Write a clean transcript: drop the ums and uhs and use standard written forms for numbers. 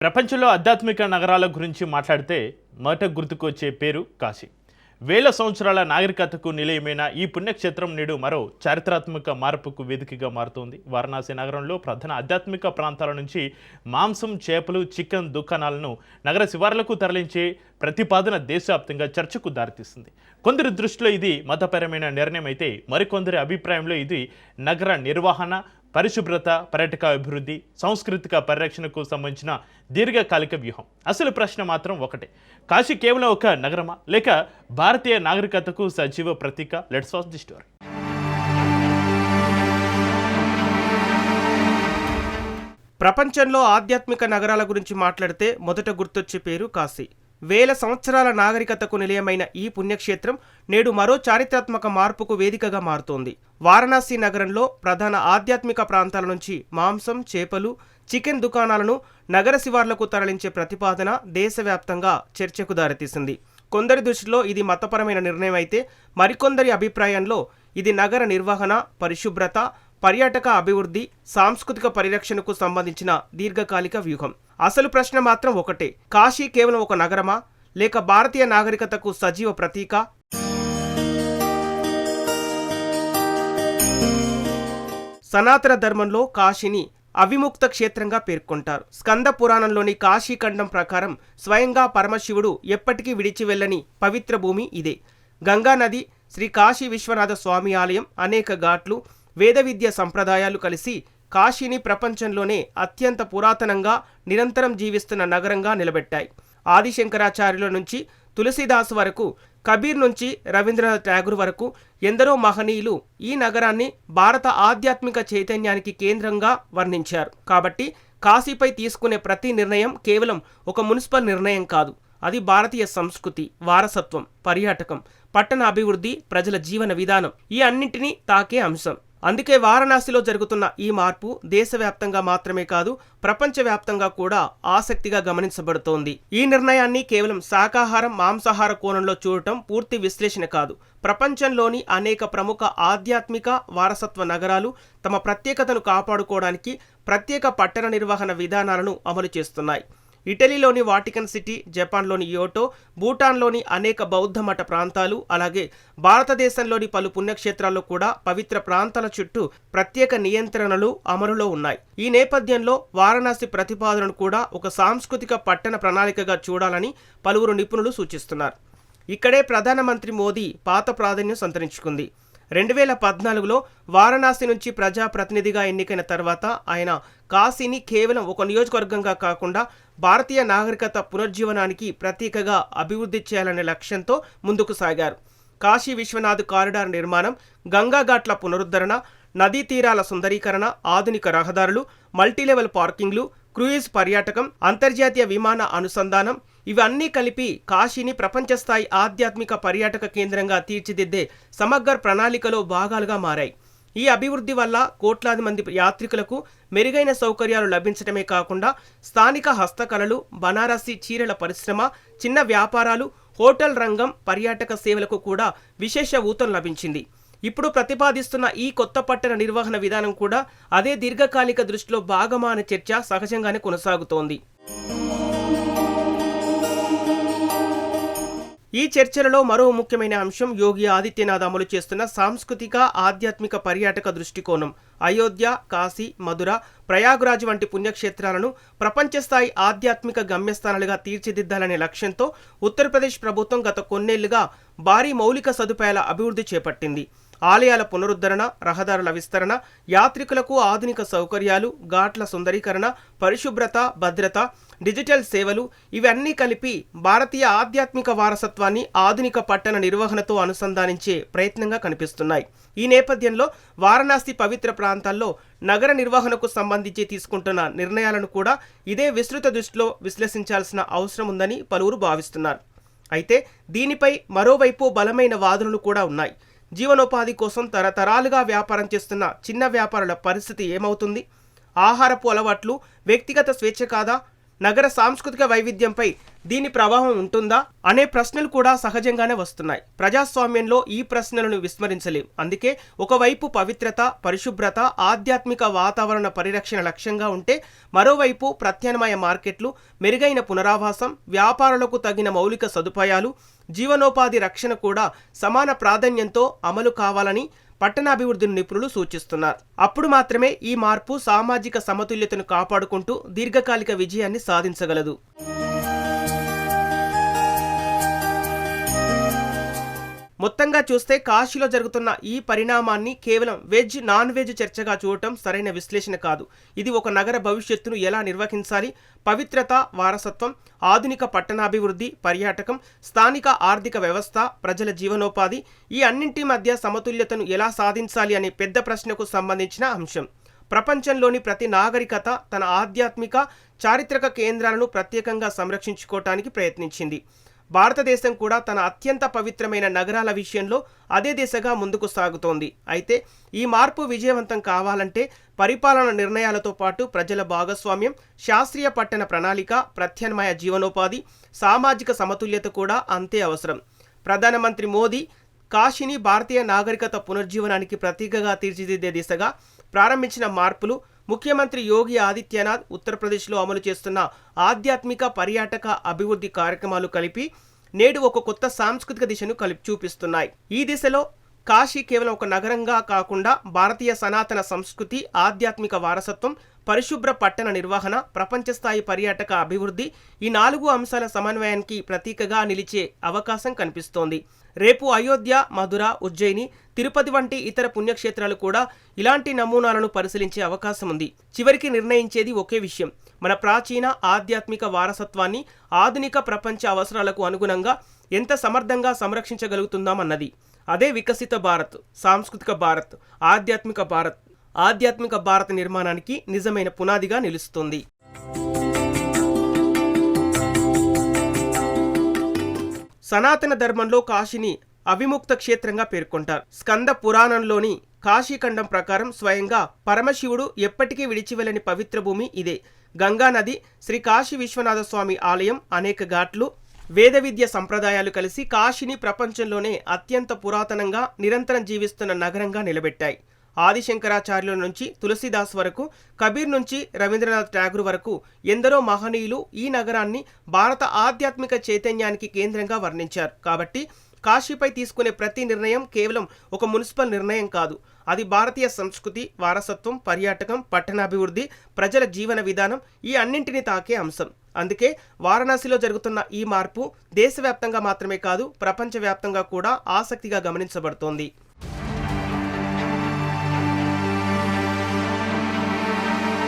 ప్రపంచంలో ఆధ్యాత్మిక నగరాల గురించి మాట్లాడితే మొదట గుర్తుకొచ్చే పేరు కాశీ. వేల సంవత్సరాల నాగరికతకు నిలయమైన ఈ పుణ్యక్షేత్రం నేడు మరో చారిత్రాత్మక మార్పుకు వేదికగా మారుతోంది. వారణాసి నగరంలో ప్రధాన ఆధ్యాత్మిక ప్రాంతాల నుంచి మాంసం, చేపలు, చికెన్ దుకాణాలను నగర శివార్లకు తరలించే ప్రతిపాదన దేశవ్యాప్తంగా చర్చకు దారితీస్తుంది. కొందరి దృష్టిలో ఇది మతపరమైన నిర్ణయం అయితే, మరికొందరి అభిప్రాయంలో ఇది నగర నిర్వహణ, పరిశుభ్రత, పర్యాటక అభివృద్ధి, సాంస్కృతిక పరిరక్షణకు సంబంధించిన దీర్ఘకాలిక వ్యూహం. అసలు ప్రశ్న మాత్రం ఒకటే: కాశీ కేవలం ఒక నగరమా, లేక భారతీయ నాగరికతకు సజీవ ప్రతీక? Let's watch the story. ప్రపంచంలో ఆధ్యాత్మిక నగరాల గురించి మాట్లాడితే మొదట గుర్తొచ్చే పేరు కాశీ. వేల సంవత్సరాల నాగరికతకు నిలయమైన ఈ పుణ్యక్షేత్రం నేడు మరో చారిత్రాత్మక మార్పుకు వేదికగా మారుతోంది. వారణాసి నగరంలో ప్రధాన ఆధ్యాత్మిక ప్రాంతాల నుంచి మాంసం, చేపలు, చికెన్ దుకాణాలను నగర శివార్లకు తరలించే ప్రతిపాదన దేశవ్యాప్తంగా చర్చకు దారితీసింది. కొందరి దృష్టిలో ఇది మతపరమైన నిర్ణయం అయితే, మరికొందరి అభిప్రాయంలో ఇది నగర నిర్వహణ, పరిశుభ్రత, పర్యాటక అభివృద్ధి, సాంస్కృతిక పరిరక్షణకు సంబంధించిన దీర్ఘకాలిక వ్యూహం. అసలు ప్రశ్న మాత్రం ఒకటే: కాశీ కేవలం ఒక నగరమా, లేక భారతీయ నాగరికతకు సజీవ ప్రతీక? సనాతన ధర్మంలో కాశీని అవిముక్త క్షేత్రంగా పేర్కొంటారు. స్కంద పురాణంలోని కాశీఖండం ప్రకారం స్వయంగా పరమశివుడు ఎప్పటికీ విడిచి వెళ్ళని పవిత్ర భూమి ఇదే. గంగా నది, శ్రీ కాశీ విశ్వనాథ స్వామి ఆలయం, అనేక ఘాట్లు, వేద విద్య సంప్రదాయాలు కలిసి కాశీని ప్రపంచంలోనే అత్యంత పురాతనంగా నిరంతరం జీవిస్తున్న నగరంగా నిలబెట్టాయి. ఆదిశంకరాచార్యుల నుంచి తులసీదాసు వరకు, కబీర్ నుంచి రవీంద్రనాథ్ ఠాగూర్ వరకు ఎందరో మహనీయులు ఈ నగరాన్ని భారత ఆధ్యాత్మిక చైతన్యానికి కేంద్రంగా వర్ణించారు. కాబట్టి కాశీపై తీసుకునే ప్రతి నిర్ణయం కేవలం ఒక మున్సిపల్ నిర్ణయం కాదు. అది భారతీయ సంస్కృతి, వారసత్వం, పర్యాటకం, పట్టణ అభివృద్ధి, ప్రజల జీవన విధానం, ఈ అన్నింటినీ తాకే అంశం. అందుకే వారణాసిలో జరుగుతున్న ఈ మార్పు దేశవ్యాప్తంగా మాత్రమే కాదు, ప్రపంచవ్యాప్తంగా కూడా ఆసక్తిగా గమనించబడుతోంది. ఈ నిర్ణయాన్ని కేవలం శాకాహారం, మాంసాహార కోణంలో చూడటం పూర్తి విశ్లేషణ కాదు. ప్రపంచంలోని అనేక ప్రముఖ ఆధ్యాత్మిక వారసత్వ నగరాలు తమ ప్రత్యేకతను కాపాడుకోవడానికి ప్రత్యేక పట్టణ నిర్వహణ విధానాలను అమలు చేస్తున్నాయి. ఇటలీలోని వాటికన్ సిటీ, జపాన్లోని యోటో, భూటాన్లోని అనేక బౌద్ధ మఠ ప్రాంతాలు, అలాగే భారతదేశంలోని పలు పుణ్యక్షేత్రాల్లో కూడా పవిత్ర ప్రాంతాల చుట్టూ ప్రత్యేక నియంత్రణలు అమలులో ఉన్నాయి. ఈ నేపథ్యంలో వారణాసి ప్రతిపాదనను కూడా ఒక సాంస్కృతిక పట్టణ ప్రణాళికగా చూడాలని పలువురు నిపుణులు సూచిస్తున్నారు. ఇక్కడే ప్రధానమంత్రి మోదీ పాత ప్రాధాన్యం సంతరించుకుంది. 2014లో వారణాసి నుంచి ప్రజాప్రతినిధిగా ఎన్నికైన తర్వాత ఆయన కాశీని కేవలం ఒక నియోజకవర్గంగా కాకుండా భారతీయ నాగరికత పునర్జీవనానికి ప్రతీకగా అభివృద్ధి చేయాలనే లక్ష్యంతో ముందుకు సాగారు. కాశీ విశ్వనాథ్ కారిడార్ నిర్మాణం, గంగా ఘాట్ల పునరుద్ధరణ, నదీ తీరాల సుందరీకరణ, ఆధునిక రహదారులు, మల్టీలెవెల్ పార్కింగ్లు, క్రూయిజ్ పర్యాటకం, అంతర్జాతీయ విమాన అనుసంధానం, ఇవన్నీ కలిపి కాశీని ప్రపంచ స్థాయి ఆధ్యాత్మిక పర్యాటక కేంద్రంగా తీర్చిదిద్దే సమగ్ర ప్రణాళికలో భాగాలుగా మారాయి. ఈ అభివృద్ధి వల్ల కోట్లాది మంది యాత్రికులకు మెరుగైన సౌకర్యాలు లభించడమే కాకుండా స్థానిక హస్తకళలు, బనారసి చీరల పరిశ్రమ, చిన్న వ్యాపారాలు, హోటల్ రంగం, పర్యాటక సేవలకు కూడా విశేష ఊతం లభించింది. ఇప్పుడు ప్రతిపాదిస్తున్న ఈ కొత్త పట్టణ నిర్వహణ విధానం కూడా అదే దీర్ఘకాలిక దృష్టిలో భాగమా అనే చర్చ సహజంగానే కొనసాగుతోంది. ఈ చర్చలలో మరో ముఖ్యమైన అంశం యోగి ఆదిత్యనాథ్ అమలు చేస్తున్న సాంస్కృతిక ఆధ్యాత్మిక పర్యాటక దృష్టికోణం. అయోధ్య, కాశీ, మధుర, ప్రయాగ్రాజ్ వంటి పుణ్యక్షేత్రాలను ప్రపంచ స్థాయి ఆధ్యాత్మిక గమ్యస్థానాలుగా తీర్చిదిద్దాలనే లక్ష్యంతో ఉత్తరప్రదేశ్ ప్రభుత్వం గత కొన్నేళ్లుగా భారీ మౌలిక సదుపాయాల అభివృద్ధి చేపట్టింది. ఆలయాల పునరుద్ధరణ, రహదారుల విస్తరణ, యాత్రికులకు ఆధునిక సౌకర్యాలు, ఘాట్ల సుందరీకరణ, పరిశుభ్రత, భద్రత, డిజిటల్ సేవలు, ఇవన్నీ కలిపి భారతీయ ఆధ్యాత్మిక వారసత్వాన్ని ఆధునిక పట్టణ నిర్వహణతో అనుసంధానించే ప్రయత్నంగా కనిపిస్తున్నాయి. ఈ నేపథ్యంలో వారణాసి పవిత్ర ప్రాంతాల్లో నగర నిర్వహణకు సంబంధించి తీసుకుంటున్న నిర్ణయాలను కూడా ఇదే విస్తృత దృష్టిలో విశ్లేషించాల్సిన అవసరం ఉందని పలువురు భావిస్తున్నారు. అయితే దీనిపై మరోవైపు బలమైన వాదనలు కూడా ఉన్నాయి. జీవనోపాధి కోసం తరతరాలుగా వ్యాపారం చేస్తున్న చిన్న వ్యాపారుల పరిస్థితి ఏమవుతుంది? ఆహారపు అలవాట్లు వ్యక్తిగత స్వేచ్ఛ కాదా? నగర సాంస్కృతిక వైవిధ్యంపై దీని ప్రభావం ఉంటుందా అనే ప్రశ్నలు కూడా సహజంగానే వస్తున్నాయి. ప్రజాస్వామ్యంలో ఈ ప్రశ్నలను విస్మరించలేం. అందుకే ఒకవైపు పవిత్రత, పరిశుభ్రత, ఆధ్యాత్మిక వాతావరణ పరిరక్షణ లక్ష్యంగా ఉంటే మరోవైపు ప్రత్యామ్నాయ మార్కెట్లు, మెరుగైన పునరావాసం, వ్యాపారాలకు తగిన మౌలిక సదుపాయాలు, జీవనోపాధి రక్షణ కూడా సమాన ప్రాధాన్యంతో అమలు కావాలని పట్టణాభివృద్ధి నిపుణులు సూచిస్తున్నారు. అప్పుడు మాత్రమే ఈ మార్పు సామాజిక సమతుల్యతను కాపాడుకుంటూ దీర్ఘకాలిక విజయాన్ని సాధించగలదు. మొత్తంగా చూస్తే కాశీలో జరుగుతున్న ఈ పరిణామాన్ని కేవలం వెజ్, నాన్ వెజ్ చర్చగా చూడటం సరైన విశ్లేషణ కాదు. ఇది ఒక నగర భవిష్యత్తును ఎలా నిర్వహించాలి, పవిత్రత, వారసత్వం, ఆధునిక పట్టణాభివృద్ధి, పర్యాటకం, స్థానిక ఆర్థిక వ్యవస్థ, ప్రజల జీవనోపాధి, ఈ అన్నింటి మధ్య సమతుల్యతను ఎలా సాధించాలి అనే పెద్ద ప్రశ్నకు సంబంధించిన అంశం. ప్రపంచంలోని ప్రతి నాగరికత తన ఆధ్యాత్మిక, చారిత్రక కేంద్రాలను ప్రత్యేకంగా సంరక్షించుకోవటానికి ప్రయత్నించింది. భారతదేశం కూడా తన అత్యంత పవిత్రమైన నగరాల విషయంలో అదే దిశగా ముందుకు సాగుతోంది. అయితే ఈ మార్పు విజయవంతం కావాలంటే పరిపాలన నిర్ణయాలతో పాటు ప్రజల భాగస్వామ్యం, శాస్త్రీయ పట్టణ ప్రణాళిక, ప్రత్యామ్నాయ జీవనోపాధి, సామాజిక సమతుల్యత కూడా అంతే అవసరం. ప్రధానమంత్రి మోదీ కాశీని భారతీయ నాగరికత పునర్జీవనానికి ప్రతీకగా తీర్చిదిద్దే దిశగా ప్రారంభించిన మార్పులు, ముఖ్యమంత్రి యోగి ఆదిత్యనాథ్ ఉత్తరప్రదేశ్లో అమలు చేస్తున్న ఆధ్యాత్మిక, పర్యాటక అభివృద్ధి కార్యక్రమాలు కలిపి నేడు ఒక కొత్త సాంస్కృతిక దిశను చూపిస్తున్నాయి. ఈ దిశలో కాశీ కేవలం ఒక నగరంగా కాకుండా భారతీయ సనాతన సంస్కృతి, ఆధ్యాత్మిక వారసత్వం, పరిశుభ్ర పట్టణ నిర్వహణ, ప్రపంచస్థాయి పర్యాటక అభివృద్ధి, ఈ 4 అంశాల సమన్వయానికి ప్రతీకగా నిలిచే అవకాశం కనిపిస్తోంది. రేపు అయోధ్య, మధుర, ఉజ్జయిని, తిరుపతి వంటి ఇతర పుణ్యక్షేత్రాలు కూడా ఇలాంటి నమూనాలను పరిశీలించే అవకాశం ఉంది. చివరికి నిర్ణయించేది ఒకే విషయం: మన ప్రాచీన ఆధ్యాత్మిక వారసత్వాన్ని ఆధునిక ప్రపంచ అవసరాలకు అనుగుణంగా ఎంత సమర్థంగా సంరక్షించగలుగుతుందామన్నది. అదే వికసిత భారత్, సాంస్కృతిక భారత్, ఆధ్యాత్మిక భారత నిర్మాణానికి నిజమైన పునాదిగా నిలుస్తుంది. సనాతన ధర్మంలో కాశీని అవిముక్త క్షేత్రంగా పేర్కొంటారు. స్కంద పురాణంలోని కాశీఖండం ప్రకారం స్వయంగా పరమశివుడు ఎప్పటికీ విడిచివెళ్ళని పవిత్ర భూమి ఇదే. గంగా నది, శ్రీ కాశీ విశ్వనాథ స్వామి ఆలయం, అనేక ఘాట్లు, వేద విద్య సంప్రదాయాలు కలిసి కాశీని ప్రపంచంలోనే అత్యంత పురాతనంగా నిరంతరం జీవిస్తున్న నగరంగా నిలబెట్టాయి. ఆదిశంకరాచార్యుల నుంచి తులసిదాస్ వరకు, కబీర్ నుంచి రవీంద్రనాథ్ ఠాగూర్ వరకు ఎందరో మహనీయులు ఈ నగరాన్ని భారత ఆధ్యాత్మిక చైతన్యానికి కేంద్రంగా వర్ణించారు. కాబట్టి కాశీపై తీసుకునే ప్రతి నిర్ణయం కేవలం ఒక మున్సిపల్ నిర్ణయం కాదు. అది భారతీయ సంస్కృతి, వారసత్వం, పర్యాటకం, పట్టణాభివృద్ధి, ప్రజల జీవన విధానం, ఈ అన్నింటినీ తాకే అంశం. అందుకే వారణాసిలో జరుగుతున్న ఈ మార్పు దేశవ్యాప్తంగా మాత్రమే కాదు, ప్రపంచవ్యాప్తంగా కూడా ఆసక్తిగా గమనించబడుతోంది.